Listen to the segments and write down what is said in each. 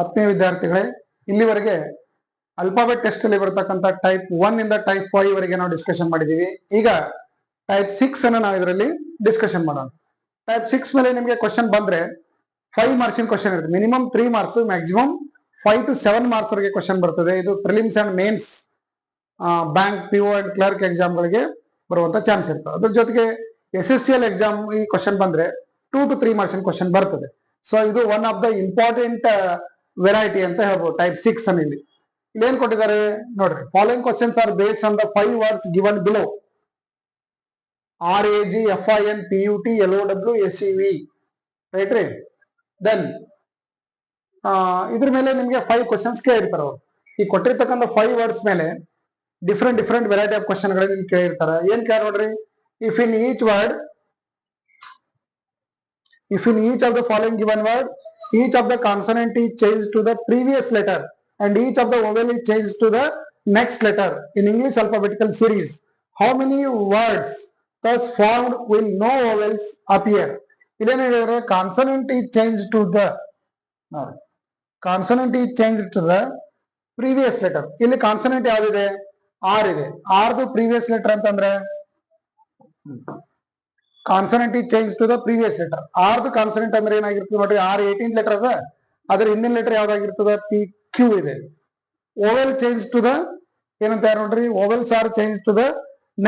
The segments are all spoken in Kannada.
ಆತ್ಮೀಯ ವಿದ್ಯಾರ್ಥಿಗಳೇ, ಇಲ್ಲಿವರೆಗೆ ಅಲ್ಫಾಬೆಟ್ ಟೆಸ್ಟ್ ಅಲ್ಲಿ ಬರ್ತಕ್ಕಂಥ ಟೈಪ್ 1 ಇಂದ ಟೈಪ್ 5 ವರೆಗೆ ನಾವು ಡಿಸ್ಕಷನ್ ಮಾಡಿದೀವಿ. ಈಗ ಟೈಪ್ 6 ಅನ್ನು ನಾವು ಇದರಲ್ಲಿ ಡಿಸ್ಕಷನ್ ಮಾಡೋಣ. ಟೈಪ್ 6 ಮೇಲೆ ನಿಮಗೆ ಕ್ವಶನ್ ಬಂದ್ರೆ 5 ಮಾರ್ಕ್ಸಿನ ಕ್ವಶನ್ ಇರುತ್ತೆ. Minimum 3 marks, maximum 5 to 7 marks ವರೆಗೆ ಕ್ವಶನ್ ಬರ್ತದೆ. ಇದು prelims and mains, bank, PO and clerk exam ಗಳಿಗೆ ಬರುವಂತ ಚಾನ್ಸ್ ಇರ್ತದೆ. ಅದ್ರ ಜೊತೆಗೆ SSCL ಎಕ್ಸಾಮ್ ಈ ಕ್ವಶನ್ ಬಂದ್ರೆ 2 to 3 ಮಾರ್ಕ್ಸಿನ ಕ್ವಶನ್ ಬರ್ತದೆ. ಸೊ ಇದು one of the important variety ಅಂತ ಹೇಳ್ಬೋದು ಟೈಪ್ 6 ಅನ್ನು. ಇಲ್ಲಿ ಏನ್ ಕೊಟ್ಟಿದ್ದಾರೆ ನೋಡ್ರಿ. Following questions are based on the 5 words given below: RAG, FIN, PUT, LOW, SEV. Right ರೀ. ದೆನ್ ಇದ್ರ ಮೇಲೆ ನಿಮ್ಗೆ 5 ಕ್ವಶನ್ಸ್ ಕೇಳಿರ್ತಾರೆ ಅವರು. ಈ ಕೊಟ್ಟಿರ್ತಕ್ಕಂಥ 5 ವರ್ಡ್ಸ್ ಮೇಲೆ ಡಿಫ್ರೆಂಟ್ ವೆರೈಟಿ ಆಫ್ ಕ್ವಶನ್ ಗಳನ್ನ ನಿಮ್ಗೆ ಕೇಳಿರ್ತಾರೆ. ಏನ್ ಕೇಳ ನೋಡ್ರಿ. If in each word, if in each of the following given word, each of the consonant is changed to the previous letter and each of the vowel is changed to the next letter in English alphabetical series, how many words thus formed will no vowels appear? Illen ಹೇಳಿದ್ರೆ consonant is changed to the consonant is changed to the previous letter. ಇಲ್ಲಿ consonant ಯಾವ್ದಿದೆ? R ಇದೆ. R ದು previous letter ಅಂತಂದ್ರೆ ಕಾನ್ಸನೆಂಟ್ ಈ change to the previous letter. ಆರ್ದು ಕಾನ್ಸನೆಂಟ್ ಅಂದ್ರೆ ಏನಾಗಿರ್ತದೆ ನೋಡ್ರಿ. ಆರ್ 18th ಲೆಟರ್ ಅದ, ಅದ್ರ ಹಿಂದಿನ ಲೆಟರ್ ಯಾವ್ದಾಗಿರ್ತದ? PQ ಇದೆ. ಓವೆಲ್ ಚೇಂಜ್ ಟು ದ ಏನಂತ ನೋಡ್ರಿ. Vowels are change to the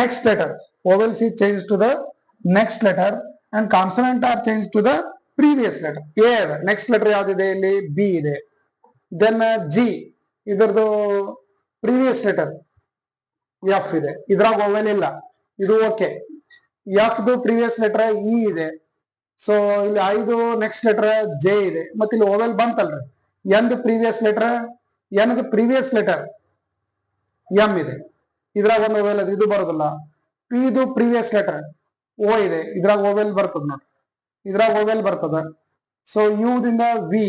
next letter. Vowels ಈ change to the next letter and consonant are change to the previous letter. A ಅದ. ನೆಕ್ಸ್ಟ್ ಲೆಟರ್ ಯಾವ್ದಿದೆ? ಇಲ್ಲಿ ಬಿ ಇದೆ. ದೆನ್ ಜಿ, ಇದರದು ಪ್ರೀವಿಯಸ್ ಲೆಟರ್ ಎಫ್ ಇದೆ. ಇದ್ರಾಗ ಓವೆಲ್ ಇಲ್ಲ, ಇದು ಓಕೆ. ಎಫ್ ದು ಪ್ರೀವಿಯಸ್ ಲೆಟರ್ ಇ ಇದೆ. ಸೊ ಇಲ್ಲಿ 5 ನೆಕ್ಸ್ಟ್ ಲೆಟರ್ ಜೆ ಇದೆ. ಮತ್ತೆ ಇಲ್ಲಿ ಓವೆಲ್ ಬಂತಲ್ರಿ. ಎನ್ ದು ಪ್ರೀವಿಯಸ್ ಲೆಟರ್, ಎನ್ ದು ಪ್ರೀವಿಯಸ್ ಲೆಟರ್ ಎಂ ಇದೆ. ಇದ್ರಾಗ ಒಂದು ಓವೆಲ್ ಅದು, ಇದು ಬರೋದಿಲ್ಲ. ಪಿ ದು ಪ್ರೀವಿಯಸ್ ಲೆಟರ್ ಓ ಇದೆ. ಇದ್ರಾಗ ಓವೆಲ್ ಬರ್ತದ ನೋಡ್ರಿ. ಇದ್ರಾಗ ಓವೆಲ್ ಬರ್ತದ. ಸೊ ಯು ದಿಂದ ವಿ,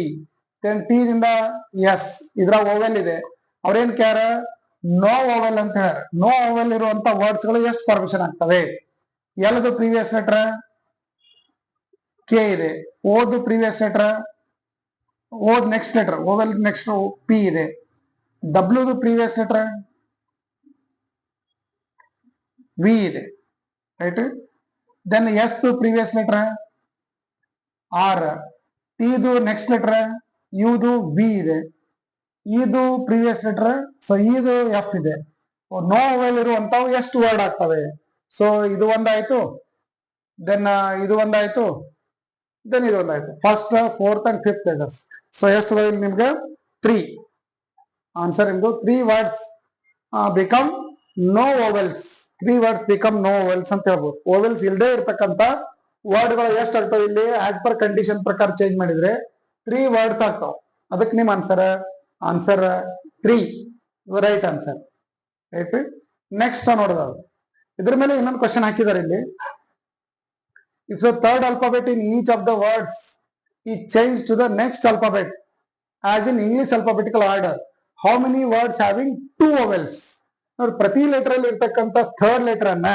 ದೆನ್ ಟಿ ದಿಂದ ಎಸ್, ಇದ್ರಾಗ ಓವೆಲ್ ಇದೆ. ಅವ್ರೇನ್ ಕ್ಯಾರ ನೋ ಓವೆಲ್ ಅಂತ ಹೇಳ್ಯಾರ. ನೋ ಓವೆಲ್ ಇರುವಂತ ವರ್ಡ್ಸ್ ಗಳು ಎಷ್ಟು ಫಾರ್ಮೇಶನ್ ಆಗ್ತವೆ? ಎಲ್ದು ಪ್ರೀವಿಯಸ್ ಲೆಟರ್ ಕೆ ಇದೆ. ಓದು ಪ್ರೀವಿಯಸ್ ಲೆಟರ್, ಓದ್ next letter vowel next P ಇದೆ. ಡಬ್ಲ್ಯೂದು ಪ್ರೀವಿಯಸ್ ಲೆಟರ್ ವಿ ಇದೆ. ರೈಟ್. ದೆನ್ ಎಸ್ ದು ಪ್ರೀವಿಯಸ್ ಲೆಟರ್ ಆರ್. ಟಿದು ನೆಕ್ಸ್ಟ್ ಲೆಟರ್ ಯುದು ವಿ ಇದೆ. ಇದು ಪ್ರೀವಿಯಸ್ ಲೆಟರ್, ಸೊ ಇದು ಎಫ್ ಇದೆ. ನೋ ಓವೆಲ್ ಇರುವಂತವು ಎಷ್ಟು ವರ್ಡ್ ಆಗ್ತವೆ? ಸೊ ಇದು ಒಂದಾಯ್ತು, ದೆನ್ ಇದು ಒಂದಾಯ್ತು, ದೆನ್ ಇದು ಒಂದಾಯ್ತು. First, 4th and 5th letters. So ಎಷ್ಟು ಇಲ್ಲಿ ನಿಮ್ಗೆ 3 ಆನ್ಸರ್. ನಿಮ್ದು 3 words become no vowels. 3 words become no vowels ಅಂತ ಹೇಳ್ಬೋದು. ಓವೆಲ್ಸ್ ಇಲ್ಲದೆ ಇರ್ತಕ್ಕಂಥ ವರ್ಡ್ ಗಳು ಎಷ್ಟು ಆಗ್ತಾವ ಇಲ್ಲಿ? ಆಸ್ ಪರ್ ಕಂಡೀಷನ್ ಪ್ರಕಾರ ಚೇಂಜ್ ಮಾಡಿದ್ರೆ 3 ವರ್ಡ್ಸ್ ಆಗ್ತಾವ. ಅದಕ್ಕೆ ನಿಮ್ answer 3 right answer. Right. Next ನೋಡೋದು. ಇದ್ರ ಮೇಲೆ ಇನ್ನೊಂದು ಕ್ವಶನ್ ಹಾಕಿದ್ದಾರೆ ಇಲ್ಲಿ. If the third alphabet in each of the words ಈ change to the next alphabet as in English alphabetical order, how many words having 2 vowels? ನೋಡಿ, ಪ್ರತಿ ಲೆಟರ್ ಅಲ್ಲಿ ಇರ್ತಕ್ಕಂಥ ಥರ್ಡ್ ಲೆಟರ್ ಅನ್ನ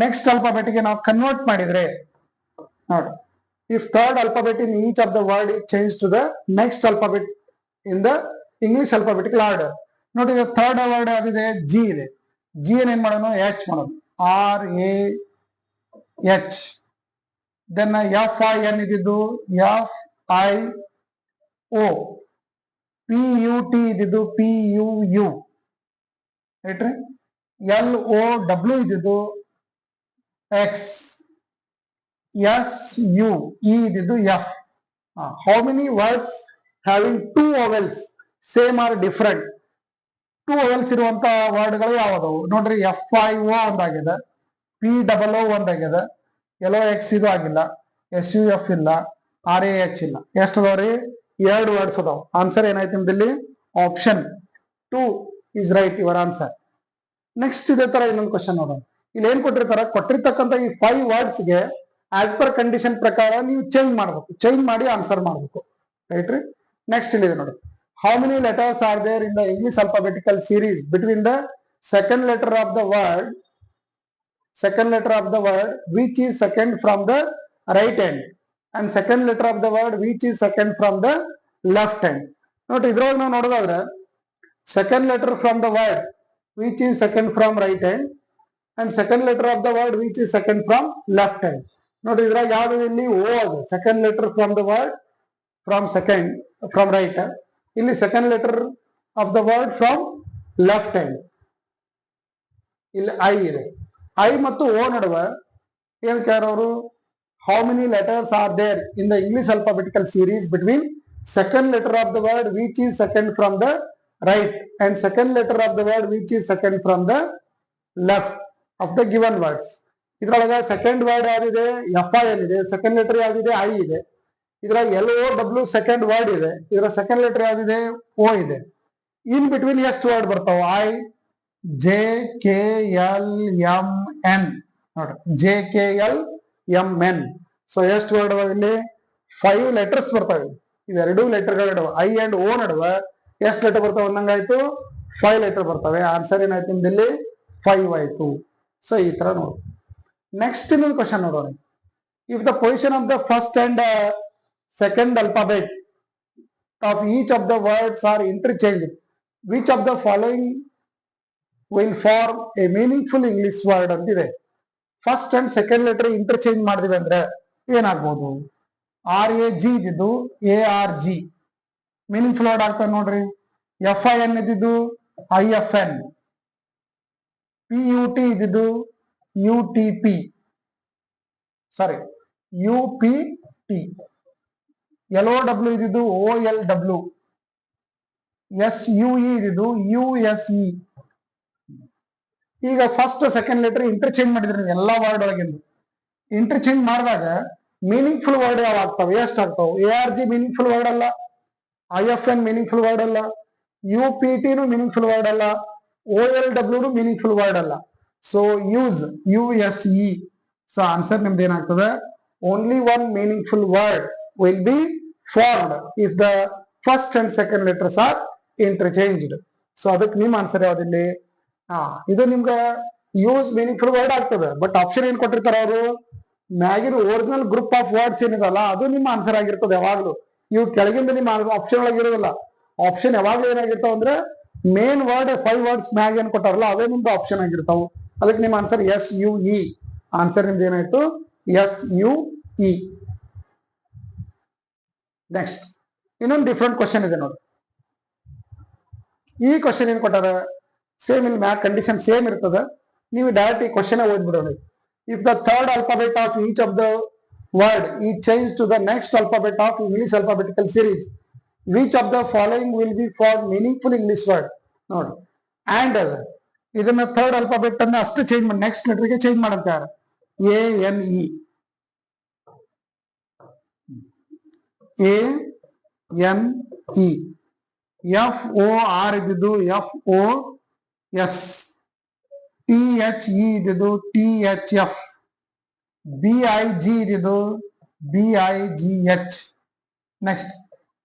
ನೆಕ್ಸ್ಟ್ ಆಲ್ಫಾಬೆಟ್ ಗೆ ನಾವು ಕನ್ವರ್ಟ್ ಮಾಡಿದ್ರೆ ನೋಡಿ. If third alphabet in each of the word is change to the next alphabet in the English alphabetical order. ನೋಡಿ, ಥರ್ಡ್ ವರ್ಡ್ ಯಾವ್ದಿದೆ? ಜಿ ಇದೆ. ಜಿ ಏನ್ ಮಾಡೋಣ? ಎಚ್ ಮಾಡೋದು. RAH. ದೆನ್ FIN ಇದ್ದಿದ್ದು FIO. PUT ಇದ್ದಿದ್ದು PUU. ರೈಟ್ರಿ. LOW ಇದ್ದಿದ್ದು X. SU ಇದ್ದಿದ್ದು F. How many words having 2 vowels same or different? 2 vowels ಇರುವಂತ ವರ್ಡ್ಗಳು ಯಾವ್ದವು ನೋಡ್ರಿ. FIO ಒಂದಾಗಿದೆ, POO ಒಂದಾಗಿದೆ, LOX ಇದು ಆಗಿಲ್ಲ, SUF ಇಲ್ಲ, RAH ಇಲ್ಲ. ಎಷ್ಟು ಅದಾವ್ರಿ? 2 ವರ್ಡ್ಸ್ ಅದಾವ. ಆನ್ಸರ್ ಏನಾಯ್ತು ನಿಮ್ದಲ್ಲಿ? Option 2 is right your answer. Next ಇದೇ ತರ ಇನ್ನೊಂದು ಕ್ವಶನ್ ನೋಡೋಣ. ಇಲ್ಲಿ ಏನ್ ಕೊಟ್ಟಿರ್ತಾರ? ಕೊಟ್ಟಿರ್ತಕ್ಕಂಥ ಈ 5 ವರ್ಡ್ಸ್ ಗೆ ಆಸ್ ಪರ್ ಕಂಡೀಷನ್ ಪ್ರಕಾರ ನೀವು ಚೇಂಜ್ ಮಾಡ್ಬೇಕು. ಚೇಂಜ್ ಮಾಡಿ ಆನ್ಸರ್ ಮಾಡ್ಬೇಕು. ರೈಟ್ ರೀ. ನೆಕ್ಸ್ಟ್ ಇಲ್ಲಿದೆ ನೋಡಿ. How many letters are there in the English alphabetical series between the second letter of the word which is second from the right hand and second letter of the word which is second from the left hand? ನೋಡ್ರಿ ಇದ್ರೊಳಗೆ ನಾವು ನೋಡೋದಾದ್ರೆ second letter from the word which is second from right hand and second letter of the word which is second from left hand. ನೋಡ್ರಿ ಇದ್ರಾಗ ಯಾವ್ದು ಇಲ್ಲಿ ಓ ಅದು second letter from the word from right, ಇಲ್ಲಿ second letter of the word from left hand. ಇಲ್ಲಿ ಐ ಇದೆ. ಐ ಮತ್ತು ಓ ನಡುವೆ ಹೇಳ್ತಾರೆ ಅವರು, how many letters are there in the English alphabetical series between second letter of the word which is second from the right and second letter of the word which is second from the left of the given words. ಇದ್ರೊಳಗೆ ಸೆಕೆಂಡ್ ವರ್ಡ್ ಯಾವ್ದಿದೆ, ಎಫ್ ಐ ಎನ್ ಇದೆ. ಸೆಕೆಂಡ್ ಲೆಟರ್ ಯಾವ್ದಿದೆ, ಐ ಇದೆ. ಇದ್ರಾಗ L O W second word ಇದೆ. ಇದರ ಸೆಕೆಂಡ್ ಲೆಟರ್ ಯಾವ್ದಿದೆ, ಓ ಇದೆ. ಇನ್ ಬಿಟ್ವೀನ್ ಎಷ್ಟು ವರ್ಡ್ ಬರ್ತಾವ, I J K L M N. ನೋಡ್ರಿ J K L M N. So ಎಷ್ಟು ವರ್ಡ್ ಅದಾವ ಇಲ್ಲಿ, 5 ಲೆಟರ್ಸ್ ಬರ್ತಾವೆ. ಇವೆರಡೂ ಲೆಟರ್ಗಳ ಐ ಅಂಡ್ ಓ ನಡುವೆ ಎಷ್ಟು ಲೆಟರ್ ಬರ್ತಾವೆ ಅನ್ನಂಗಾಯ್ತು, 5 ಲೆಟರ್ ಬರ್ತವೆ. ಆನ್ಸರ್ ಏನಾಯ್ತು ನಿಮ್ಮಲ್ಲಿ 5 ಆಯ್ತು. ಸೊ ಈ ತರ ನೋಡಿ. ನೆಕ್ಸ್ಟ್ ಇನ್ನೊಂದು ಕ್ವಶನ್ ನೋಡೋಣ. If the position of the first and second alphabet of each of the words are interchange, which of the following will form a meaningful English word ಅಂತಿದೆ. First and second letter interchange ಮಾಡಿದ್ವಿ ಅಂದ್ರೆ ಏನಾಗ್ಬೋದು, ಆರ್ ಎ ಜಿ ಇದ್ದಿದ್ದು A R G meaningful word ಆಗ್ತದೆ ನೋಡ್ರಿ. ಎಫ್ ಐ ಎನ್ ಇದ್ದಿದ್ದು I F N, P U T ಇದ್ದಿದ್ದು U T P, sorry U P T. L O W ಇದ್ದಿದ್ದು O L W, S U E ಇದ್ದಿದ್ದು ಯು ಎಸ್ ಇ. ಈಗ ಫಸ್ಟ್ ಸೆಕೆಂಡ್ ಲೆಟರ್ ಇಂಟರ್ಚೇಂಜ್ ಮಾಡಿದ್ರಿ ಎಲ್ಲಾ ವರ್ಡ್ ಒಳಗಿಂದು. ಇಂಟರ್ಚೇಂಜ್ ಮಾಡಿದಾಗ ಮೀನಿಂಗ್ಫುಲ್ ವರ್ಡ್ ಯಾವ ಆಗ್ತಾವೆ, ಎಷ್ಟು ಆಗ್ತಾವೆ. A R G meaningful word ಅಲ್ಲ, I F N meaningful word ಅಲ್ಲ, ಯು ಪಿ ಟಿನು ಮೀನಿಂಗ್ಫುಲ್ ವರ್ಡ್ ಅಲ್ಲ, ಓ ಎಲ್ ಡಬ್ಲ್ಯೂನು ಮೀನಿಂಗ್ಫುಲ್ ವರ್ಡ್ ಅಲ್ಲ. So use U S E. So answer ನಿಮ್ದು ಏನಾಗ್ತದೆ, only one meaningful word will be formed if the first and second letters are interchanged. So ಅದಕ್ಕೆ ನಿಮ್ ಆನ್ಸರ್ ಯಾವ್ದಿಲ್ಲಿ, ಇದು ನಿಮ್ಗೆ ಯೂಸ್ ಮೀನಿಂಗ್ಫುಲ್ ವರ್ಡ್ ಆಗ್ತದೆ. ಬಟ್ ಆಪ್ಷನ್ ಏನ್ ಕೊಟ್ಟಿರ್ತಾರ ಅವರು, ಮ್ಯಾಗಿನ ಒರಿಜಿನಲ್ ಗ್ರೂಪ್ ಆಫ್ ವರ್ಡ್ಸ್ ಏನಿದಲ್ಲ ಅದು ನಿಮ್ಮ ಆನ್ಸರ್ ಆಗಿರ್ತದೆ ಯಾವಾಗ್ಲೂ. ಇವು ಕೆಳಗಿಂದ ನಿಮ್ಮ ಆಪ್ಷನ್ ಒಳಗಿರೋದಿಲ್ಲ. ಆಪ್ಷನ್ ಯಾವಾಗ್ಲೂ ಏನಾಗಿರ್ತಾವ ಅಂದ್ರೆ ಮೇನ್ ವರ್ಡ್ 5 ವರ್ಡ್ಸ್ ಮ್ಯಾಗ್ ಏನ್ ಕೊಟ್ಟಾರಲ್ಲ ಅವೇ ನಿಮ್ದು ಆಪ್ಷನ್ ಆಗಿರ್ತಾವ. ಅದಕ್ಕೆ ನಿಮ್ಮ answer S U E. Answer ನಿಮ್ದು ಏನಾಯ್ತು, ಎಸ್ ಯು ಇ. ನೆಕ್ಸ್ಟ್ ಇನ್ನೊಂದು ಡಿಫ್ರೆಂಟ್ ಕ್ವಶನ್ ಇದೆ ನೋಡಿ. ಈ ಕ್ವಶನ್ ಏನ್ ಕೊಟ್ಟಾರ, ಸೇಮ್ ಇಲ್ಲಿ ಮ್ಯಾಕ್ ಕಂಡೀಷನ್ ಸೇಮ್ ಇರ್ತದೆ. ನೀವು ಡೈರೆಕ್ಟ್ ಈ question ಓದ್ಬಿಡೋಣ. If the third alphabet of each of the word is changed to the next alphabet of English alphabetical series, which of the following will be for meaningful English word? ನೋಡಿ, and ಇದನ್ನ ಥರ್ಡ್ ಅಲ್ಫಾಬೆಟ್ ಅನ್ನ ಅಷ್ಟು ಚೇಂಜ್ ಮಾಡಿ ನೆಕ್ಸ್ಟ್ ಲೆಟರ್ಗೆ ಚೇಂಜ್ ಮಾಡುತ್ತಾರೆ. A N E, A N E, F O R ಇದ್ದಿದ್ದು F O S, T H E ಇದ್ದಿದ್ದು T H F, B I G ಇದ್ದಿದ್ದು B I G H. Next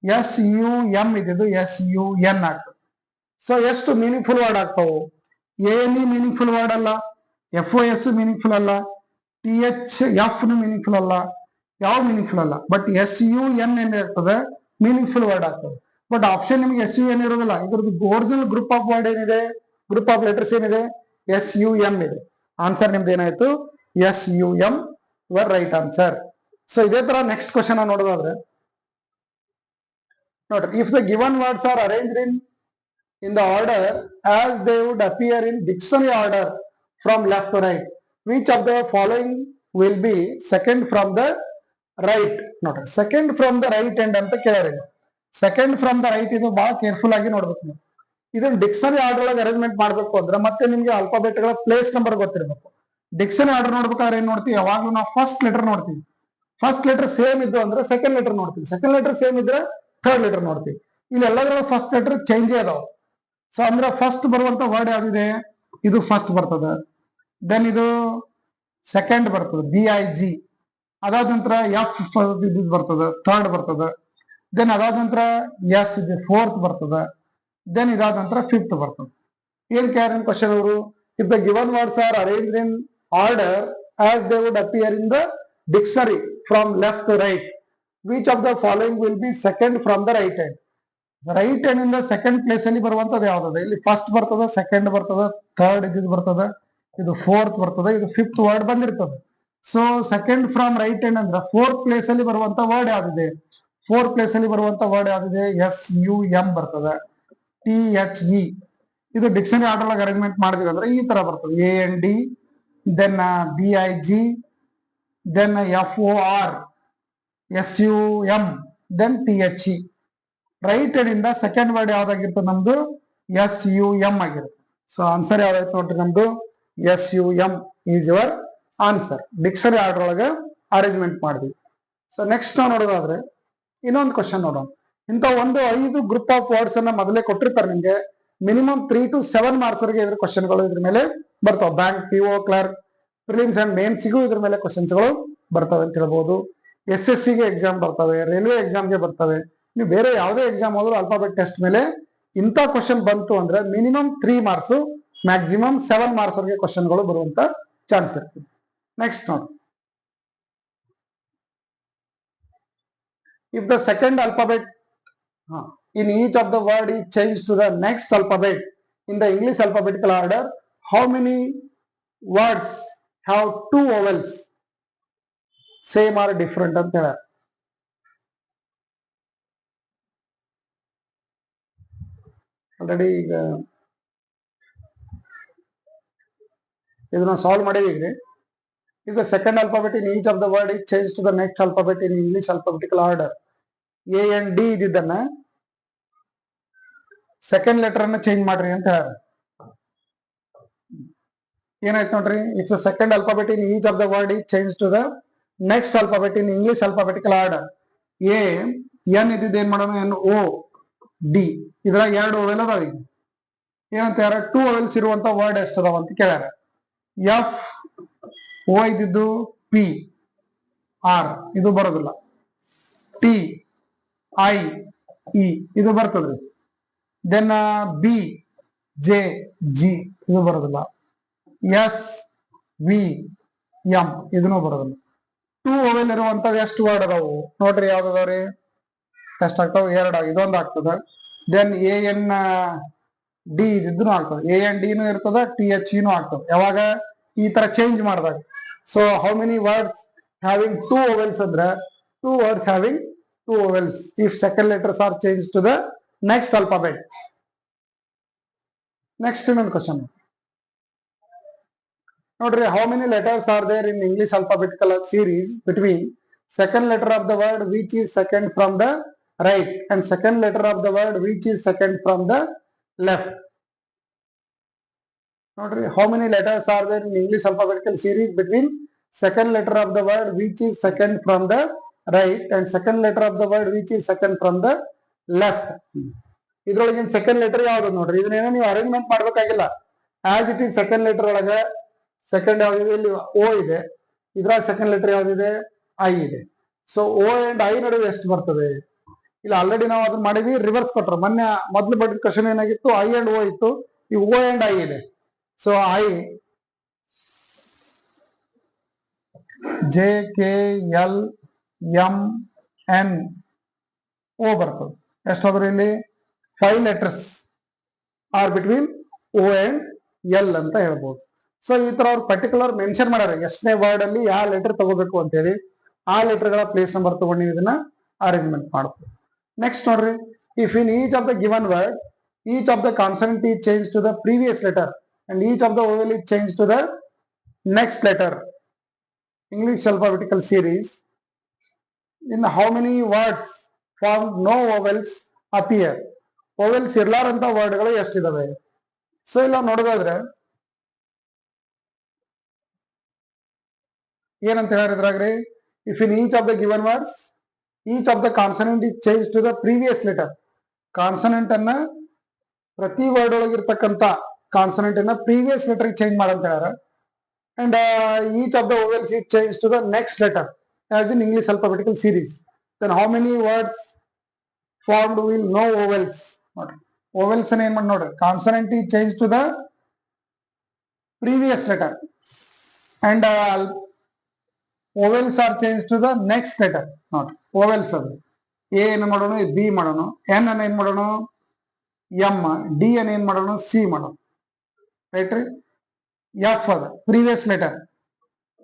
S U M ಇದ್ದಿದ್ದು ಎಸ್ ಯು ಎನ್ ಆಗ್ತದೆ. ಸೊ ಎಷ್ಟು ಮೀನಿಂಗ್ಫುಲ್ ವರ್ಡ್ ಆಗ್ತಾವು, A N E meaningful word ಅಲ್ಲ, ಎಫ್ ಒ ಎಸ್ ಮೀನಿಂಗ್ಫುಲ್ ಅಲ್ಲ, ಟಿ ಎಚ್ ಎಫ್ ನು ಮೀನಿಂಗ್ಫುಲ್ ಅಲ್ಲ, ಯಾವ ಮೀನಿಂಗ್ಫುಲ್ ಅಲ್ಲ. ಬಟ್ ಎಸ್ ಯು ಎನ್ ಏನಿರ್ತದೆ ಮೀನಿಂಗ್ಫುಲ್ ವರ್ಡ್ ಆಗ್ತದೆ. ಬಟ್ ಆಪ್ಷನ್ ನಿಮ್ಗೆ ಎಸ್ ಯು ಎನ್ ಇರೋದಿಲ್ಲ. ಇದ್ರದ್ದು ಒರಿಜಿನಲ್ ಗ್ರೂಪ್ ಆಫ್ ವರ್ಡ್ ಏನಿದೆ, ಗ್ರೂಪ್ ಆಫ್ ಲೆಟರ್ಸ್ ಏನಿದೆ, ಎಸ್ ಯು ಎಂ ಇದೆ. ಆನ್ಸರ್ ನಿಮ್ದು ಏನಾಯ್ತು, S U M your right answer. So ಇದೇ ತರ ನೆಕ್ಸ್ಟ್ ಕ್ವಶನ್ ನೋಡೋದಾದ್ರೆ ನೋಡ್ರಿ, if the given words are arranged in the order as they would appear in dictionary order from left to right, which of the following will be second from the right? ನೋಡ್ರಿ, second from the right end ಅಂತ ಕೇಳ್ಯಾರ. ಸೆಕೆಂಡ್ ಫ್ರಮ್ ದ ರೈಟ್ ಇದು ಬಹಳ ಕೇರ್ಫುಲ್ ಆಗಿ ನೋಡ್ಬೇಕು ನೀವು. ಇದನ್ನ ಡಿಕ್ಷನರಿ ಆರ್ಡರ್ ಒಳಗೆ ಅರೇಂಜ್ಮೆಂಟ್ ಮಾಡ್ಬೇಕು ಅಂದ್ರೆ ಮತ್ತೆ ನಿಮ್ಗೆ ಆಲ್ಫಾಬೆಟ್ ಗಳ ಪ್ಲೇಸ್ ನಂಬರ್ ಗೊತ್ತಿರಬೇಕು. ಡಿಕ್ಷನರಿ ಆರ್ಡರ್ ನೋಡ್ಬೇಕಾದ್ರೆ ಏನ್ ನೋಡ್ತೀವಿ, ಯಾವಾಗ್ಲೂ ನಾವು ಫಸ್ಟ್ ಲೆಟರ್ ನೋಡ್ತೀವಿ. ಫಸ್ಟ್ ಲೆಟರ್ ಸೇಮ್ ಇದ್ದು ಅಂದ್ರೆ ಸೆಕೆಂಡ್ ಲೆಟರ್ ನೋಡ್ತೀವಿ, ಸೆಕೆಂಡ್ ಲೆಟರ್ ಸೇಮ್ ಇದ್ರೆ ಥರ್ಡ್ ಲೆಟರ್ ನೋಡ್ತೀವಿ. ಇಲ್ಲಿ ಎಲ್ಲದರಲ್ಲೂ ಫಸ್ಟ್ ಲೆಟರ್ ಚೇಂಜ್ ಅದಾವ. ಸೊ ಅಂದ್ರೆ ಫಸ್ಟ್ ಬರುವಂತ ವರ್ಡ್ ಯಾವ್ದಿದೆ, ಇದು ಫಸ್ಟ್ ಬರ್ತದೆ, ದೆನ್ ಇದು ಸೆಕೆಂಡ್ ಬರ್ತದೆ ಬಿ ಐ ಜಿ, ಅದಾದ ನಂತರ ಎಫ್ ಬರ್ತದೆ ಥರ್ಡ್ ಬರ್ತದೆ, ದೆನ್ ಅದಾದ ನಂತರ ಎಸ್ ಇದೆ ಫೋರ್ತ್ ಬರ್ತದೆ, ದೆನ್ ಇದಾದ ನಂತರ ಫಿಫ್ತ್ ಬರ್ತದೆ. ಏನ್ ಕ್ಯಾರನ್ ಕ್ವಶನ್ ಅವರು, if the given words are arranged in order as they would appear in the dictionary from left to right, which of the following will be second from the right hand? Right hand ಇಂದ ಸೆಕೆಂಡ್ ಪ್ಲೇಸ್ ಅಲ್ಲಿ ಬರುವಂತದ್ದು ಯಾವ್ದದ? ಇಲ್ಲಿ ಫಸ್ಟ್ ಬರ್ತದ, ಸೆಕೆಂಡ್ ಬರ್ತದ, ಥರ್ಡ್ ಇದು ಬರ್ತದ, ಇದು ಫೋರ್ತ್ ಬರ್ತದ, ಇದು ಫಿಫ್ತ್ ವರ್ಡ್ ಬಂದಿರ್ತದೆ. So second from right hand ಅಂದ್ರೆ ಫೋರ್ತ್ ಪ್ಲೇಸ್ ಅಲ್ಲಿ ಬರುವಂತ ವರ್ಡ್ ಯಾವ್ದಿದೆ? ಫೋರ್ತ್ ಪ್ಲೇಸ್ ಅಲ್ಲಿ ಬರುವಂತ ವರ್ಡ್ ಯಾವ್ದಿದೆ? SUM ಬರ್ತದ, THE. ಇದು ಡಿಕ್ಷನರಿ ಆರ್ಡರ್ ಒಳಗೆ ಅರೇಂಜ್ಮೆಂಟ್ ಮಾಡಿದ್ವಿ ಅಂದ್ರೆ ಈ ತರ ಬರ್ತದೆ: AND, then BIG, then FOR, SUM, then THE. Right hand ಇಂದ ಸೆಕೆಂಡ್ ವರ್ಡ್ ಯಾವ್ದಾಗಿರ್ತದೆ? ನಮ್ದು SUM ಆಗಿರುತ್ತೆ. ಸೊ ಆನ್ಸರ್ ಯಾವ್ದಾಯ್ತು ನೋಡ್ರಿ? ನಮ್ದು SUM is your answer. Dictionary order ಒಳಗೆ ಅರೇಂಜ್ಮೆಂಟ್ ಮಾಡಿದ್ವಿ. ಸೊ ನೆಕ್ಸ್ಟ್ ನಾವು ನೋಡೋದಾದ್ರೆ ಇನ್ನೊಂದು ಕ್ವಶನ್ ನೋಡೋಣ. ಇಂಥ ಒಂದು 5 ಗ್ರೂಪ್ ಆಫ್ ವರ್ಡ್ಸ್ ಅನ್ನ ಮೊದಲೇ ಕೊಟ್ಟಿರ್ತಾರೆ ನಿಮ್ಗೆ. ಮಿನಿಮಮ್ 3 to 7 ಮಾರ್ಕ್ಸ್ ವರೆಗೆ ಇದ್ರ ಕ್ವಶನ್ಗಳು ಇದ್ರ ಮೇಲೆ ಬರ್ತಾವೆ. Bank, PO, clerk, prelims and ಮೇನ್ಸ್ಗೂ ಇದ್ರ ಮೇಲೆ ಕ್ವಶನ್ಸ್ಗಳು ಬರ್ತವೆ ಅಂತ ಹೇಳ್ಬೋದು. SSC ಗೆ ಎಕ್ಸಾಮ್ ಬರ್ತವೆ, ರೈಲ್ವೆ ಎಕ್ಸಾಮ್ಗೆ ಬರ್ತವೆ. ನೀವು ಬೇರೆ ಯಾವುದೇ ಎಕ್ಸಾಮ್ ಹೋದ್ರು ಅಲ್ಫಾಬೆಟ್ ಟೆಸ್ಟ್ ಮೇಲೆ ಇಂಥ ಕ್ವಶನ್ ಬಂತು ಅಂದ್ರೆ ಮಿನಿಮಮ್ 3 ಮಾರ್ಕ್ಸ್, ಮ್ಯಾಕ್ಸಿಮಮ್ 7 ಮಾರ್ಕ್ಸ್ ವರೆಗೆ ಕ್ವಶನ್ಗಳು ಬರುವಂತ ಚಾನ್ಸ್ ಇರ್ತದೆ. ನೆಕ್ಸ್ಟ್ ನೋಡಿ, if the second alphabet in each of the word is changed to the next alphabet in the English alphabetical order, how many words have 2 vowels? Same or different ಅಂತ ಹೇಳ. ಆಲ್ರೆಡಿ ಈಗ ಇದನ್ನ ಸಾಲ್ವ್ ಮಾಡಿದೀವಿ. If the second alphabet in each of the word is changed to the next alphabet in English alphabetical order, A and D ಇದನ್ನ ಸೆಕೆಂಡ್ ಲೆಟರ್ ಅನ್ನ ಚೇಂಜ್ ಮಾಡ್ರಿ ಅಂತ ಹೇಳ. ಏನಾಯ್ತು ನೋಡ್ರಿ? If the second alphabet in each of the word is change to the next alphabet in English alphabetical order, AN ಇದ್ದಿದ್ದು ಏನ್ ಮಾಡೋಣ? NOD. ಇದ್ರಾಗ 2 ಓವೆಲ್ ಅದಾವ. ಈಗ ಏನಂತ ಯಾರ 2 ಓವೆಲ್ಸ್ ಇರುವಂತ ವರ್ಡ್ ಎಷ್ಟದಾವ ಅಂತ ಕೇಳ್ಯಾರ. FO ಇದ್ದಿದ್ದು PR ಇದು ಬರೋದಿಲ್ಲ. TIE ಇದು ಬರ್ತದ್ರಿ. ದೆನ್ BJG ಇದು ಬರೋದಿಲ್ಲ. SVM ಇದನ್ನು ಬರೋದಿಲ್ಲ. 2 ಓವೆಲ್ ಇರುವಂತವ್ ಎಷ್ಟು ವರ್ಡ್ ಅದಾವು ನೋಡ್ರಿ? ಯಾವ್ದದಾವ್ರಿ? ಎಷ್ಟಾಗ್ತಾವ? 2. ಇದೊಂದು ಆಗ್ತದ. ದೆನ್ AND ಇದನ್ನು ಆಗ್ತದೆ. AND ಇರ್ತದ, THE ಆಗ್ತದೆ. ಯಾವಾಗ ಈ ತರ ಚೇಂಜ್ ಮಾಡಿದಾಗ. So how many words having 2 vowels ಅಂದ್ರೆ 2 words having 2 vowels if second letters are changed to the next alphabet. Next ಇನ್ನೊಂದು ಕ್ವಶನ್ ನೋಡ್ರಿ. how many letters are there in English alphabetical series between second letter of the word which is second from the right and second letter of the word which is second from the left? ನೋಡ್ರಿ, how many letters are there in English alphabetical series between second letter of the word which is second from the right and second letter of the word which is second from the left? ಇದ್ರೊಳಗಿನ ಸೆಕೆಂಡ್ ಲೆಟರ್ ಯಾವ್ದು ನೋಡ್ರಿ? ಇದನ್ನೇನೋ ನೀವು ಅರೇಂಜ್ಮೆಂಟ್ ಮಾಡ್ಬೇಕಾಗಿಲ್ಲ. As it is second letter ಒಳಗೆ ಸೆಕೆಂಡ್ ಯಾವ್ದಿದೆ? ಇಲ್ಲಿ O ಇದೆ. ಇದ್ರಾಗ ಸೆಕೆಂಡ್ ಲೆಟರ್ ಯಾವ್ದಿದೆ? I ಇದೆ. ಸೊ O ಅಂಡ್ I ನಡುವೆ ಎಷ್ಟು ಬರ್ತದೆ? ಇಲ್ಲ ಆಲ್ರೆಡಿ ನಾವು ಅದನ್ನ ಮಾಡಿದ್ವಿ, ರಿವರ್ಸ್ ಕೊಟ್ರು. ಮೊದ್ಲು ಬಡ್ಡಿದ ಕ್ವಶನ್ ಏನಾಗಿತ್ತು? I ಅಂಡ್ O ಇತ್ತು. ಈ O ಅಂಡ್ I ಇದೆ. ಸೊ I JKLMNO ಬರ್ತದೆ. ಎಷ್ಟಾದ್ರೂ ಇಲ್ಲಿ 5 letters are between O and L ಅಂತ ಹೇಳ್ಬೋದು. ಸೊ ಈ ತರ ಅವ್ರು ಪರ್ಟಿಕ್ಯುಲರ್ ಮೆನ್ಷನ್ ಮಾಡ್ಯಾರ ಎಷ್ಟನೇ ವರ್ಡ್ ಅಲ್ಲಿ ಯಾವ ಲೆಟರ್ ತಗೋಬೇಕು ಅಂತ ಹೇಳಿ. ಆ ಲೆಟರ್ ಗಳ ಪ್ಲೇಸ್ ನಂಬರ್ ತಗೊಂಡು ನೀವು ಇದನ್ನ ಅರೇಂಜ್ಮೆಂಟ್ ಮಾಡಬಹುದು. ನೆಕ್ಸ್ಟ್ ನೋಡ್ರಿ, if in each of the given word each of the consonant is change to the previous letter and each of the vowel is change to the next letter, English alphabetical series, in how many words formed no vowels appear? Vowels ಇರ್ಲಾರಂತ ವರ್ಡ್ಗಳು ಎಷ್ಟಿದಾವೆ? ಸೊ ಇಲ್ಲ ನೋಡೋದಾದ್ರೆ ಏನಂತ ಹೇಳಿದ್ರಾಗ್ರಿ, if in each of the given words each of the consonant is change to the previous letter. Consonant ಅನ್ನ ಪ್ರತಿ ವರ್ಡ್ ಒಳಗಿರ್ತಕ್ಕಂಥ ಕಾನ್ಸನೆಂಟ್ ಅನ್ನ ಪ್ರೀವಿಯಸ್ ಲೆಟರ್ ಚೇಂಜ್ ಮಾಡಂತ ಹೇಳ್ಯಾರ. and each of the vowels is changed to the next letter as in English alphabetical series. Then how many words formed will no vowels? Vowels and ಏನು ಮಾಡಿ ನೋಡ್ರಿ, consonant is changed to the previous letter and vowels are changed to the next letter. Not vowels ಅದು. ಎ ಏನ್ ಮಾಡೋಣ, ಬಿ ಮಾಡೋಣ, ಎನ್ ಅನ್ನ ಏನ್ ಮಾಡೋಣ, ಎಂ, ಡಿ ಅನ್ನ ಏನ್ ಮಾಡೋಣ, ಸಿ ಮಾಡೋಣ. ರೈಟ್ ರೀ. ಎಫ್ ಅದ ಪ್ರೀವಿಯಸ್ ಲೆಟರ್,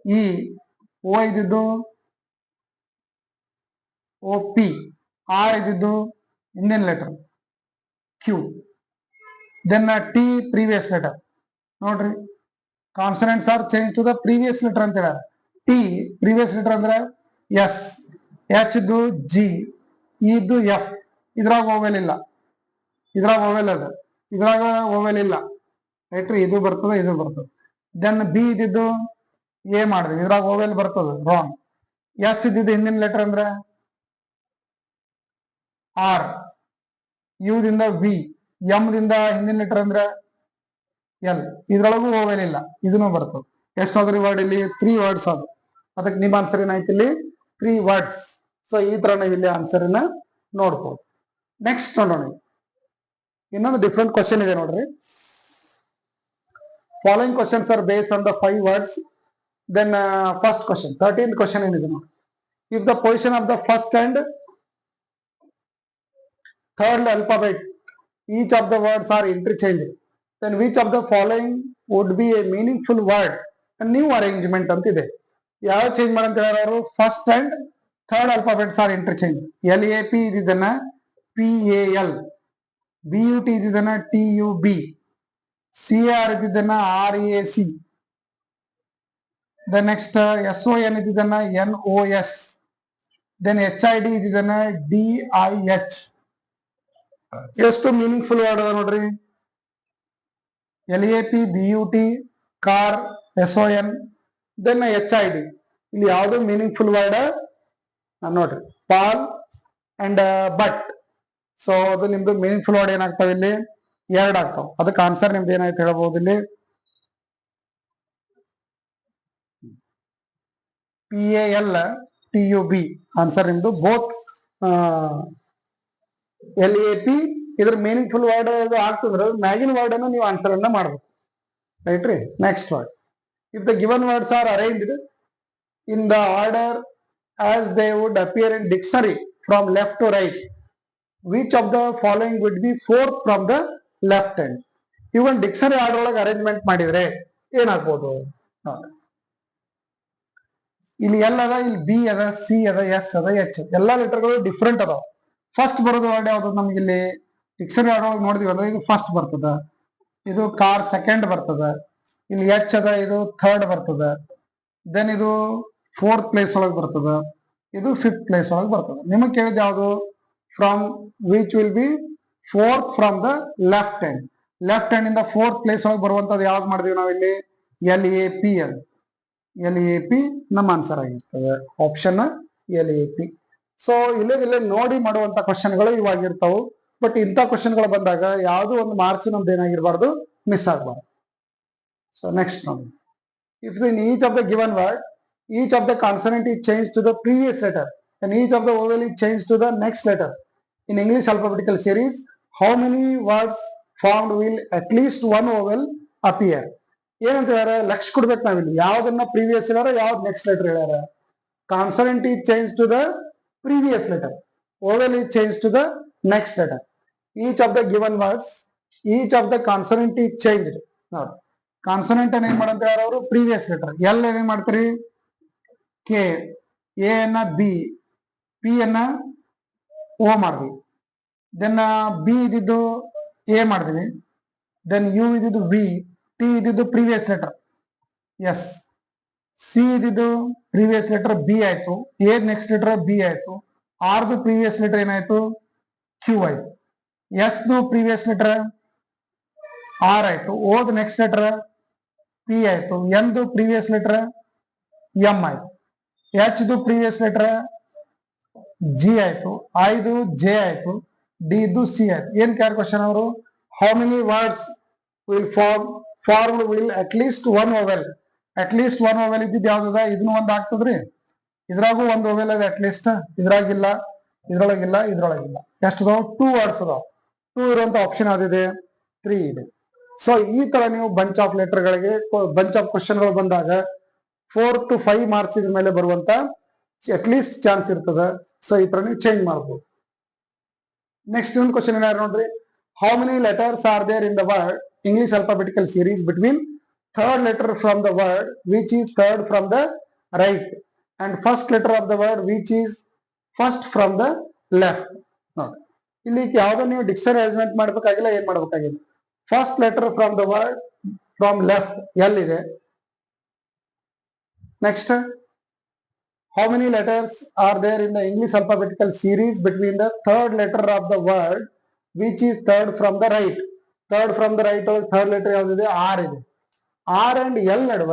ಇ, ಓ ಇದ್ದಿದ್ದು ಓ ಪಿ, ಆರ್ ಇದ್ದಿದ್ದು ಇಂಡಿಯನ್ letter Q, then T previous letter. ನೋಡ್ರಿ, consonants are change to the previous letter ಅಂತ ಹೇಳ. ಟಿ ಪ್ರೀವಿಯಸ್ ಲೆಟರ್ ಅಂದ್ರೆ ಎಸ್, ಎಚ್ ದು ಜಿ, ಇದ್ದು ಎಫ್. ಇದ್ರಾಗ ಓವೆಲ್ ಇಲ್ಲ, ಇದ್ರಾಗ ಓವೆಲ್ ಅದ, ಇದ್ರಾಗ ಓವೆಲ್ ಇಲ್ಲ. ರೈಟ್ ರೀ. ಇದು ಬರ್ತದೆ, ಇದು ಬರ್ತದೆ. ದೆನ್ ಬಿ ಇದ್ದಿದ್ದು ಎ ಮಾಡಿದ್ವಿ, ಇದ್ರಾಗ ಓವೆಲ್ ಬರ್ತದೆ, ರಾಂಗ್. ಎಸ್ ಇದ್ದಿದ್ದು ಹಿಂದಿನ ಲೆಟರ್ ಅಂದ್ರೆ ಆರ್, ಯು ದಿಂದ ವಿ, ಎಂ ದಿಂದ ಹಿಂದಿನ ಲೆಟರ್ ಅಂದ್ರೆ ಎಲ್. ಇದ್ರೊಳಗೂ ಓವೆಲ್ ಇಲ್ಲ, ಇದನ್ನು ಬರ್ತದೆ. ಎಷ್ಟಾದ್ರೂ ವರ್ಡ್ ಇಲ್ಲಿ 3 ವರ್ಡ್ಸ್ ಅದು. ಅದಕ್ಕೆ ನಿಮ್ಮ ಆನ್ಸರ್ ಏನಾಯ್ತು ಇಲ್ಲಿ 3 ವರ್ಡ್ಸ್. ಸೊ ಈ ತರ ನೀವು ಇಲ್ಲಿ ಆನ್ಸರ್ ಅನ್ನ ನೋಡ್ಬೋದು. ನೆಕ್ಸ್ಟ್ ನೋಡೋಣ, ಇನ್ನೊಂದು ಡಿಫ್ರೆಂಟ್ ಕ್ವಶನ್ ಇದೆ ನೋಡ್ರಿ. Following questions are based on the 5 words. Then first question, 13th question ಏನಿದೆ ನೋಡಿ. If the position of the first and third alphabet each of the words are interchanged, then which of the following would be a meaningful word? A new arrangement ಅಂತಿದೆ. ಯಾವ ಚೇಂಜ್ ಮಾಡಂತ ಹೇಳೋರು, first and third alphabets are interchange. L A P ಇದಿದ್ದನ್ನ P A L, B U T ಇದಿದ್ದನ್ನ T U B, C R ಇದ್ದಿದ್ದನ್ನ R A C, the next S O N ಇದ್ದಿದ್ದನ್ನ N O S, then H I D ಇದ್ದಿದ್ದನ್ನ ಡಿ ಐ ಎಚ್. ಎಷ್ಟು ಮೀನಿಂಗ್ಫುಲ್ ವರ್ಡ್ ಅದ ನೋಡ್ರಿ. L A P, B U T, car, S O N, then H I D. ಇಲ್ಲಿ ಯಾವ್ದು ಮೀನಿಂಗ್ಫುಲ್ ವರ್ಡ್ ನೋಡ್ರಿ, ಪಾಲ್ ಅಂಡ್ ಬಟ್. ಸೊ ಅದು ನಿಮ್ದು ಮೀನಿಂಗ್ಫುಲ್ ವರ್ಡ್ ಏನಾಗ್ತಾವ ಇಲ್ಲಿ, 2 ಆಗ್ತಾವ. ಅದಕ್ಕೆ ಆನ್ಸರ್ ನಿಮ್ದು ಏನಾಯ್ತು ಹೇಳ್ಬಹುದು ಇಲ್ಲಿ, P A L T U B. Answer ನಿಮ್ದು ಬೋತ್ ಎಲ್ ಎ ಪಿ. ಇದ್ರ ಮೀನಿಂಗ್ಫುಲ್ ವರ್ಡ್ ಇದು ಆಗ್ತದ್ರ ಮ್ಯಾಗಿನ ವರ್ಡ್ ಅನ್ನು ನೀವು ಆನ್ಸರ್ ಅನ್ನ ಮಾಡ್ಬೇಕು. ರೈಟ್ ರೀ. Next word, if the given words are arranged in the order as they would appear in dictionary from left to right, which of the following would be fourth from the left hand. Even dictionary order ಒಳಗೆ ಅರೇಂಜ್ಮೆಂಟ್ ಮಾಡಿದ್ರೆ ಏನಾಗ್ಬೋದು ನೋಡಿ. ಇಲ್ಲಿ ಎಲ್ ಅದ, ಇಲ್ಲಿ ಬಿ ಅದ, ಸಿ ಅದ, ಎಸ್ ಅದ, ಎಚ್. ಎಲ್ಲಾ ಲೆಟರ್ಗಳು ಡಿಫ್ರೆಂಟ್ ಅದಾವ. ಫಸ್ಟ್ ಬರೋದು ವರ್ಡ್ ಯಾವ್ದು ನಮ್ಗೆ ಇಲ್ಲಿ ಡಿಕ್ಷನರಿ ಆರ್ಡರ್ ಒಳಗೆ ನೋಡಿದ್ವಿ ಅಂದ್ರೆ ಇದು ಫಸ್ಟ್ ಬರ್ತದ, ಇದು ಕಾರ್ ಸೆಕೆಂಡ್ ಬರ್ತದ, ಇಲ್ಲಿ ಎಚ್ ಅದ, ಇದು ಥರ್ಡ್ ಬರ್ತದ, ದೆನ್ ಇದು 4th ಪ್ಲೇಸ್ ಒಳಗೆ ಬರ್ತದ, ಇದು 5th ಪ್ಲೇಸ್ ಒಳಗೆ ಬರ್ತದ. ನಿಮಗೆ ಕೇಳಿದ ಯಾವುದು, from which will be 4th from the left hand. Left hand ಇಂದ 4th ಪ್ಲೇಸ್ ಒಳಗೆ ಬರುವಂತದ್ದು ಯಾವ್ದು ಮಾಡಿದೀವಿ ನಾವಿಲ್ಲಿ, ಎಲ್ ಎ ಪಿ. ಅದು ಎಲ್ ಎ ಪಿ ನಮ್ಮ ಆನ್ಸರ್ ಆಗಿರ್ತದೆ, option L A P. So ಇಲ್ಲೇ ನೋಡಿ ಮಾಡುವಂತ ಕ್ವಶನ್ಗಳು ಇವಾಗಿರ್ತಾವು. ಬಟ್ ಇಂಥ ಕ್ವಶನ್ಗಳು ಬಂದಾಗ ಯಾವ್ದು ಒಂದು ಮಾರ್ಕ್ಸ್ ನಮ್ದು ಏನಾಗಿರ್ಬಾರ್ದು, ಮಿಸ್ ಆಗಬಾರ್ದು. ಸೊ ನೆಕ್ಸ್ಟ್ ನೋಡಿ, if in each of the given word each of the consonant is changed to the previous letter and each of the vowel is changed to the next letter in English alphabetical series, how many words formed will at least one vowel appear? ಏನಂತ ಹೇಳ್ಯಾರ, ಲಕ್ಷ ಕೊಡ್ಬೇಕು ನಾವಿಲ್ಲಿ. ಯಾವ್ದನ್ನ ಪ್ರೀವಿಯಸ್ ಹೇಳ್ಯಾರ, ಯಾವ್ದು ನೆಕ್ಸ್ಟ್ ಲೆಟರ್ ಹೇಳ್ಯಾರ. Consonant is change to the previous letter, vowel is changed to the next letter. Each of the given words, each of the consonant is changed. ನೋಡಿ, ಕಾನ್ಸನೆಂಟ್ ಅನ್ನ ಏನ್ ಮಾಡಂತ ಹೇಳ್ಯಾರ ಅವರು, ಪ್ರೀವಿಯಸ್ ಲೆಟರ್. ಎಲ್ ಏನ್ ಮಾಡ್ತೀರಿ, ಕೆ, ಎ ಅನ್ನ ಬಿ, ಪಿ ಅನ್ನ ಓ ಮಾಡಿದ್ವಿ, ದೆನ್ ಬಿ ಇದ್ದಿದ್ದು ಎ ಮಾಡಿದ್ವಿ, ದೆನ್ ಯು ಇದ್ದಿದ್ದು ವಿ, ಟಿ ಇದ್ದಿದ್ದು ಪ್ರೀವಿಯಸ್ ಲೆಟರ್ ಎಸ್, ಸಿ ಇದ್ದಿದ್ದು ಪ್ರೀವಿಯಸ್ ಲೆಟರ್ ಬಿ ಆಯ್ತು, ಎ ನೆಕ್ಸ್ಟ್ ಲೆಟರ್ ಬಿ ಆಯ್ತು, ಆರ್ ದು ಪ್ರೀವಿಯಸ್ ಲೆಟರ್ ಏನಾಯ್ತು, ಕ್ಯೂ ಆಯ್ತು, ಎಸ್ ದು ಪ್ರೀವಿಯಸ್ ಲೆಟರ್ ಆರ್ ಆಯ್ತು, ಓ ದು ನೆಕ್ಸ್ಟ್ ಲೆಟರ್ ಪಿ ಆಯ್ತು, ಎನ್ ದು ಪ್ರೀವಿಯಸ್ ಲೆಟರ್ ಎಂ ಆಯ್ತು, ಎಚ್ ದು ಪ್ರೀವಿಯಸ್ ಲೆಟರ್ ಜಿ ಆಯ್ತು, ಐ ದು ಜೆ ಆಯ್ತು, ಡಿ ದು ಸಿ ಆಯ್ತು. ಏನ್ ಕ್ಯಾರ್ ಕ್ವಶನ್ ಅವರು, how many words will form will at least one vowel. At least one vowel ಇದ್ದಿದ್ದು ಯಾವ್ದದ, ಇದನ್ನು ಒಂದ್ ಆಗ್ತದ್ರಿ, ಇದ್ರಾಗೂ ಒಂದು ಓವೆಲ್ ಅದ ಅಟ್ ಲೀಸ್ಟ್, ಇದ್ರಾಗಿಲ್ಲ, ಇದ್ರೊಳಗಿಲ್ಲ, ಇದ್ರೊಳಗಿಲ್ಲ. ಎಷ್ಟದಾವ್, 2 ವರ್ಡ್ಸ್ ಅದಾವ. 2 ಇರುವಂತ ಆಪ್ಷನ್ ಯಾವ್ದಿದೆ, 3 ಇದೆ. ಸೊ ಈ ತರ ನೀವು ಬಂಚ್ ಆಫ್ ಲೆಟರ್ ಗಳಿಗೆ, ಬಂಚ್ ಆಫ್ ಕ್ವಶನ್ ಗಳು ಬಂದಾಗ 4 to 5 ಮಾರ್ಕ್ಸ್ ಇದ್ರ ಮೇಲೆ ಬರುವಂತ ಅಟ್ ಲೀಸ್ಟ್ ಚಾನ್ಸ್ ಇರ್ತದ. ಸೊ ಈ ತರ ನೀವು ಚೇಂಜ್ ಮಾಡ್ಬೋದು. ನೆಕ್ಸ್ಟ್ ಒಂದು ಕ್ವಶನ್ ಏನಾದ್ರು ನೋಡ್ರಿ, how many letters are there in the word English alphabetical series between third letter from the word which is third from the right and first letter of the word which is first from the left. ನೋಡಿ, ಇಲ್ಲಿ ಯಾವ್ದೋ ನೀವು ಡಿಕ್ಷನರಿ ಅರೇಂಜ್ಮೆಂಟ್ ಮಾಡ್ಬೇಕಾಗಿಲ್ಲ, ಏನ್ ಮಾಡ್ಬೇಕಾಗಿಲ್ಲ. First letter from the word from left L ಇದೆ. Next, how many letters are there in the English alphabetical series between the third letter of the word which is third from the right. Third from the right or third letter ಯಾವ್ದಿದೆ, ಆರ್ ಇದೆ. ಆರ್ ಅಂಡ್ ಎಲ್ ನಡುವ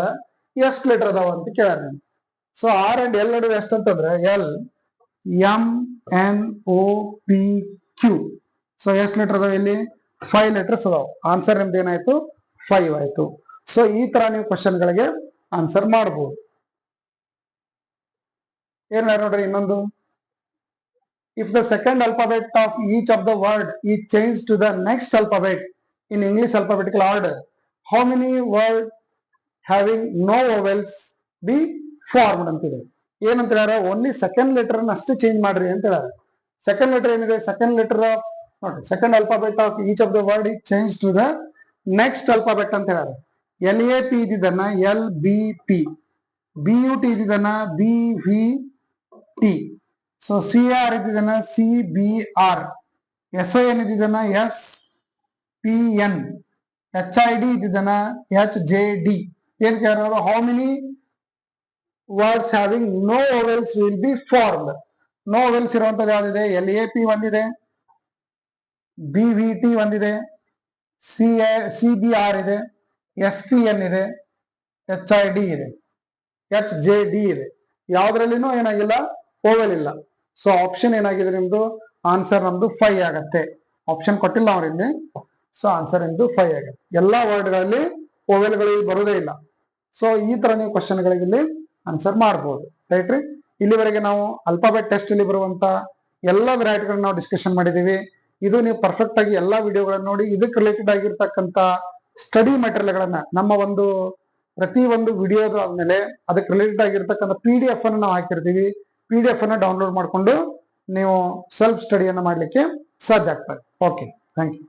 ಎಷ್ಟು ಲೆಟರ್ ಅದಾವ ಅಂತ ಕೇಳ್ಯಾರ. ಸೊ ಆರ್ ಅಂಡ್ ಎಲ್ ನಡುವೆ ಎಷ್ಟು ಅಂತಂದ್ರೆ L M N O P Q. So ಎಷ್ಟು ಲೆಟರ್ ಅದಾವ ಇಲ್ಲಿ, 5 ಲೆಟರ್ಸ್ ಅದಾವ. ಆನ್ಸರ್ ನಿಮ್ದು ಏನಾಯ್ತು, 5 ಆಯ್ತು. ಸೊ ಈ ತರ ನೀವು ಕ್ವಶನ್ ಗಳಿಗೆ ಆನ್ಸರ್ ಮಾಡಬಹುದು. ಏನ್ ನೋಡ್ರಿ ಇನ್ನೊಂದು, if the second alphabet of each of the word is changed to the next alphabet in English alphabetical order, how many word having no vowels be formed ಅಂತಿದೆ. ಏನಂತ ಹೇಳ್ಯಾರ, ಓನ್ಲಿ ಸೆಕೆಂಡ್ ಲೆಟರ್ ಅಷ್ಟೇ ಚೇಂಜ್ ಮಾಡ್ರಿ ಅಂತ ಹೇಳ್ಯಾರ. ಸೆಕೆಂಡ್ ಲೆಟರ್ ಏನಿದೆ, ಸೆಕೆಂಡ್ ಲೆಟರ್ ಆಫ್ ನೋಡಿ, second alphabet of each of the word is changed to the next alphabet ಅಂತ ಹೇಳ್ಯಾರ. ಎಲ್ ಎ ಪಿ ಇದ್ದಿದ್ದನ್ನ L B P, B U T ಇದ್ದಿದ್ದನ್ನ B V T, so C R ಇದ್ದಿದ್ದನ್ನ C B R, S I N ಇದ್ದಿದ್ದನ್ನ S P N, H I D ಇದ್ದಿದ್ದನ್ನ ಎಚ್ ಜೆ ಡಿ. ಏನ್ ಕೇಳೋರು, how many words having no vowels will be formed. No vowels ಇರುವಂತದ್ದು ಯಾವ್ದಿದೆ, ಎಲ್ ಎ ಪಿ ಒಂದಿದೆ, ಬಿ ವಿ ಟಿ ಒಂದಿದೆ, ಸಿ ಬಿ ಆರ್ ಇದೆ, ಎಸ್ ಪಿ ಎನ್ ಇದೆ, ಎಚ್ ಐ ಡಿ ಇದೆ, ಎಚ್ ಜೆ ಡಿ ಇದೆ. ಯಾವ್ದ್ರಲ್ಲಿನೂ ಏನಾಗಿಲ್ಲ, ಓವೆಲ್ ಇಲ್ಲ. ಸೊ ಆಪ್ಷನ್ ಏನಾಗಿದೆ ನಿಮ್ದು, ಆನ್ಸರ್ ನಮ್ದು 5 ಆಗತ್ತೆ. ಆಪ್ಷನ್ ಕೊಟ್ಟಿಲ್ಲ ಅವ್ರಲ್ಲಿ, ಸೊ ಆನ್ಸರ್ ನಿಮ್ದು 5 ಆಗತ್ತೆ. ಎಲ್ಲಾ ವರ್ಡ್ಗಳಲ್ಲಿ ಓವೆಲ್ಗಳು ಬರುವುದೇ ಇಲ್ಲ. ಸೊ ಈ ತರ ನೀವು ಕ್ವಶನ್ ಗಳಿಗೆ ಇಲ್ಲಿ ಆನ್ಸರ್ ಮಾಡಬಹುದು. ರೈಟ್ ರೀ, ಇಲ್ಲಿವರೆಗೆ ನಾವು ಅಲ್ಫಾಬೆಟ್ ಟೆಸ್ಟ್ ಅಲ್ಲಿ ಬರುವಂತ ಎಲ್ಲ ವೆರೈಟಿಗಳನ್ನ ನಾವು ಡಿಸ್ಕಷನ್ ಮಾಡಿದೀವಿ. ಇದು ನೀವು ಪರ್ಫೆಕ್ಟ್ ಆಗಿ ಎಲ್ಲಾ ವಿಡಿಯೋಗಳನ್ನ ನೋಡಿ ಇದಕ್ಕೆ ರಿಲೇಟೆಡ್ ಆಗಿರ್ತಕ್ಕಂಥ ಸ್ಟಡಿ ಮೆಟೀರಿಯಲ್ ಗಳನ್ನ ನಮ್ಮ ಒಂದು ಪ್ರತಿ ಒಂದು ವಿಡಿಯೋದ ಆದ್ಮೇಲೆ ಅದಕ್ಕೆ ರಿಲೇಟೆಡ್ ಆಗಿರ್ತಕ್ಕಂಥ PDF ಅನ್ನು ನಾವು ಹಾಕಿರ್ತೀವಿ. PDF ಅನ್ನ ಡೌನ್ಲೋಡ್ ಮಾಡಿಕೊಂಡು ನೀವು ಸೆಲ್ಫ್ ಸ್ಟಡಿಯನ್ನ ಮಾಡ್ಲಿಕ್ಕೆ ಸಾಧ್ಯ ಆಗ್ತದೆ. Okay, thank you.